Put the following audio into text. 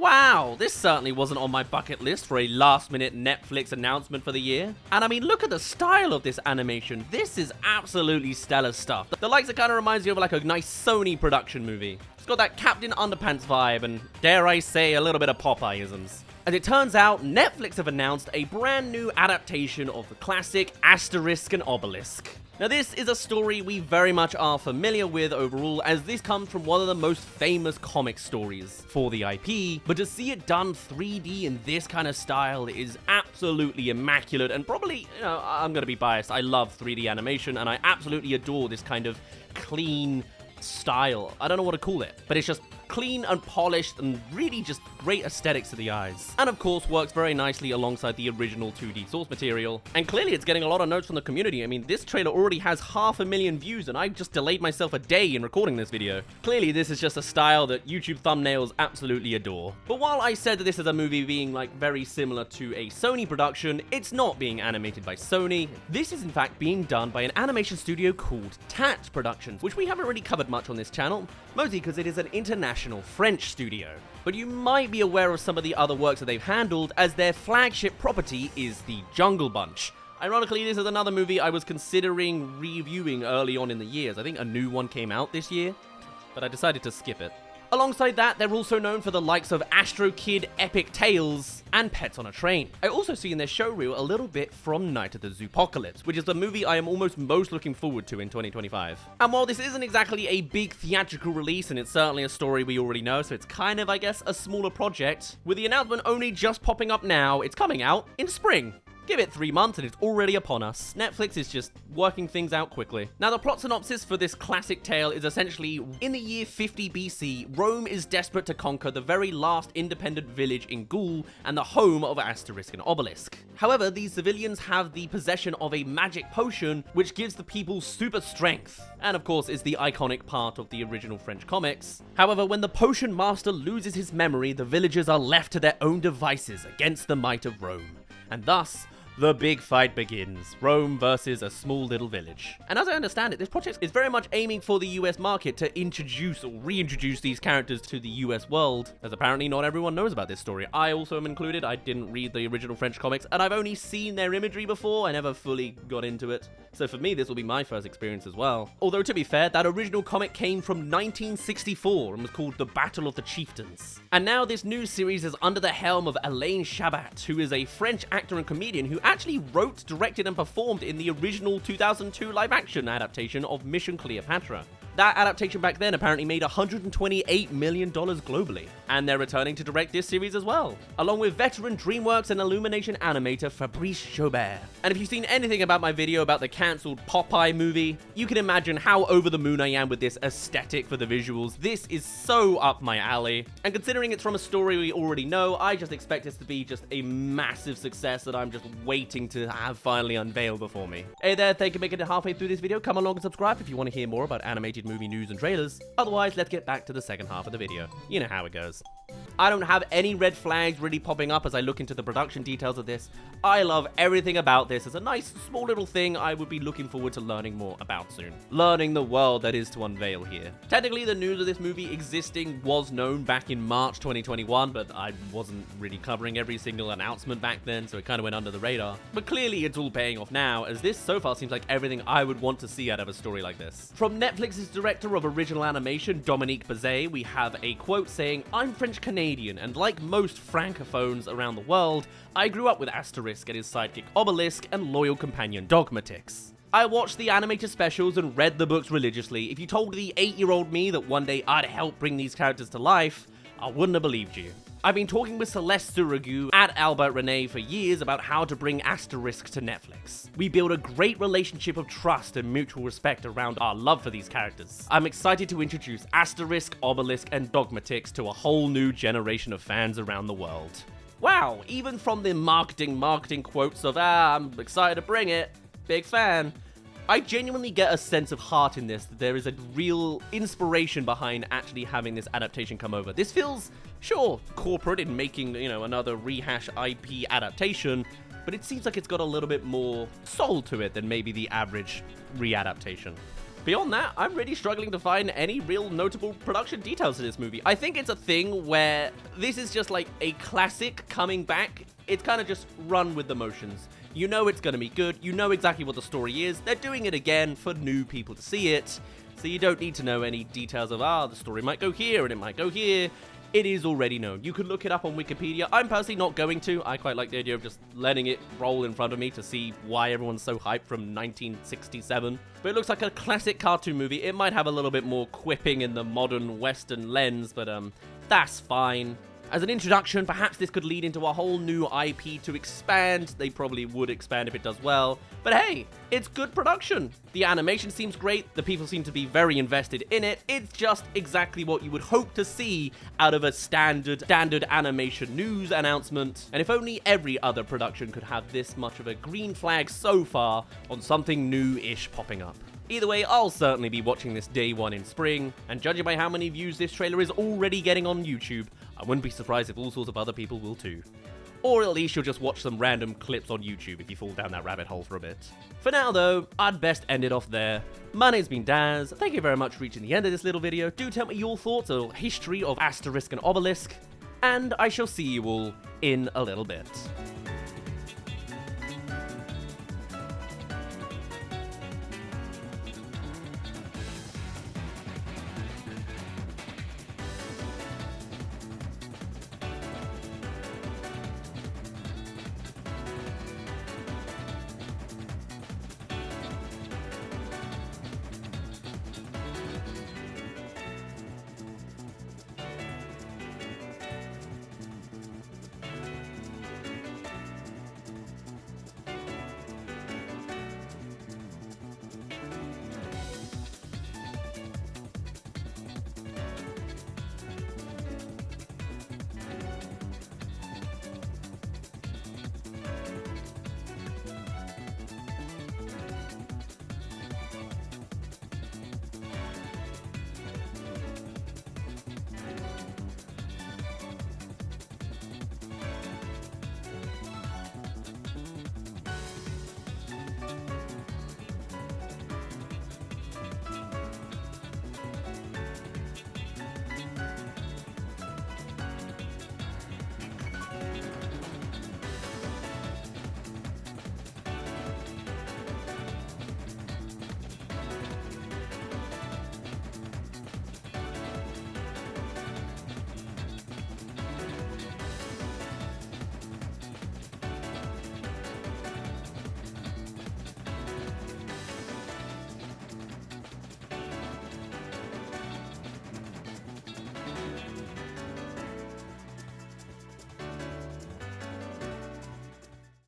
Wow, this certainly wasn't on my bucket list for a last-minute Netflix announcement for the year. And I mean, look at the style of this animation. This is absolutely stellar stuff. The likes that kind of reminds you of like a nice Sony production movie. It's got that Captain Underpants vibe and, dare I say, a little bit of Popeye-isms. As it turns out, Netflix have announced a brand new adaptation of the classic Asterix and Obelix. Now this is a story we very much are familiar with overall, as this comes from one of the most famous comic stories for the IP, but to see it done 3D in this kind of style is absolutely immaculate, and probably, I'm gonna be biased, I love 3D animation, and I absolutely adore this kind of clean style. I don't know what to call it, but it's just clean and polished and really just great aesthetics to the eyes. And of course works very nicely alongside the original 2D source material. And clearly it's getting a lot of notes from the community. I mean, this trailer already has 500,000 views and I just delayed myself a day in recording this video. Clearly this is just a style that YouTube thumbnails absolutely adore. But while I said that this is a movie being like very similar to a Sony production, it's not being animated by Sony. This is in fact being done by an animation studio called Tat Productions, which we haven't really covered much on this channel, mostly because it is an international French studio. But you might be aware of some of the other works that they've handled, as their flagship property is The Jungle Bunch. Ironically, this is another movie I was considering reviewing early on in the years. I think a new one came out this year, but I decided to skip it. Alongside that, they're also known for the likes of Astro Kid, Epic Tales, and Pets on a Train. I also see in their showreel a little bit from Night of the Zoopocalypse, which is the movie I am almost most looking forward to in 2025. And while this isn't exactly a big theatrical release, and it's certainly a story we already know, so it's kind of, I guess, a smaller project, with the announcement only just popping up now, it's coming out in spring. Give it 3 months and it's already upon us. Netflix is just working things out quickly. Now, the plot synopsis for this classic tale is essentially, in the year 50 BC, Rome is desperate to conquer the very last independent village in Gaul and the home of Asterix and Obelix. However, these civilians have the possession of a magic potion which gives the people super strength, and of course is the iconic part of the original French comics. However, when the potion master loses his memory, the villagers are left to their own devices against the might of Rome. And thus, the big fight begins. Rome versus a small little village. And as I understand it, this project is very much aiming for the US market to introduce or reintroduce these characters to the US world, as apparently not everyone knows about this story. I also am included. I didn't read the original French comics, and I've only seen their imagery before. I never fully got into it. So for me, this will be my first experience as well. Although, to be fair, that original comic came from 1964 and was called The Battle of the Chieftains. And now this new series is under the helm of Alain Chabat, who is a French actor and comedian who actually wrote, directed, and performed in the original 2002 live-action adaptation of Mission Cleopatra. That adaptation back then apparently made $128 million globally, and they're returning to direct this series as well, along with veteran DreamWorks and Illumination animator Fabrice Joubert. And if you've seen anything about my video about the cancelled Popeye movie, you can imagine how over the moon I am with this aesthetic for the visuals. This is so up my alley, and considering it's from a story we already know, I just expect this to be just a massive success that I'm just waiting to have finally unveiled before me. Hey there, thank you for making it halfway through this video. Come along and subscribe if you want to hear more about animated movie news and trailers. Otherwise, let's get back to the second half of the video. You know how it goes. I don't have any red flags really popping up as I look into the production details of this. I love everything about this. It's a nice, small little thing I would be looking forward to learning more about soon. Learning the world that is to unveil here. Technically, the news of this movie existing was known back in March 2021, but I wasn't really covering every single announcement back then, so it kind of went under the radar. But clearly, it's all paying off now, as this so far seems like everything I would want to see out of a story like this. From Netflix's director of original animation, Dominique Bazet, we have a quote saying, "I'm French-Canadian, and like most francophones around the world, I grew up with Asterix and his sidekick Obelix and loyal companion Dogmatix. I watched the animated specials and read the books religiously. If you told the 8-year-old me that one day I'd help bring these characters to life, I wouldn't have believed you. I've been talking with Celeste Surigu at Albert Rene for years about how to bring Asterix to Netflix. We build a great relationship of trust and mutual respect around our love for these characters. I'm excited to introduce Asterix, Obelix, and Dogmatix to a whole new generation of fans around the world." Wow, even from the marketing quotes of, I'm excited to bring it, big fan, I genuinely get a sense of heart in this, that there is a real inspiration behind actually having this adaptation come over. This feels, sure, corporate in making, another rehash IP adaptation, but it seems like it's got a little bit more soul to it than maybe the average readaptation. Beyond that, I'm really struggling to find any real notable production details to this movie. I think it's a thing where this is just like a classic coming back. It's kind of just run with the motions. You know it's going to be good. You know exactly what the story is. They're doing it again for new people to see it. So you don't need to know any details of, the story might go here and it might go here. It is already known. You can look it up on Wikipedia. I'm personally not going to. I quite like the idea of just letting it roll in front of me to see why everyone's so hyped from 1967. But it looks like a classic cartoon movie. It might have a little bit more quipping in the modern Western lens, but that's fine. As an introduction, perhaps this could lead into a whole new IP to expand. They probably would expand if it does well. But hey, it's good production. The animation seems great. The people seem to be very invested in it. It's just exactly what you would hope to see out of a standard animation news announcement. And if only every other production could have this much of a green flag so far on something new-ish popping up. Either way, I'll certainly be watching this day one in spring, and judging by how many views this trailer is already getting on YouTube, I wouldn't be surprised if all sorts of other people will too. Or at least you'll just watch some random clips on YouTube if you fall down that rabbit hole for a bit. For now though, I'd best end it off there. My name's been Daz, thank you very much for reaching the end of this little video. Do tell me your thoughts on the history of Asterix and Obelix, and I shall see you all in a little bit.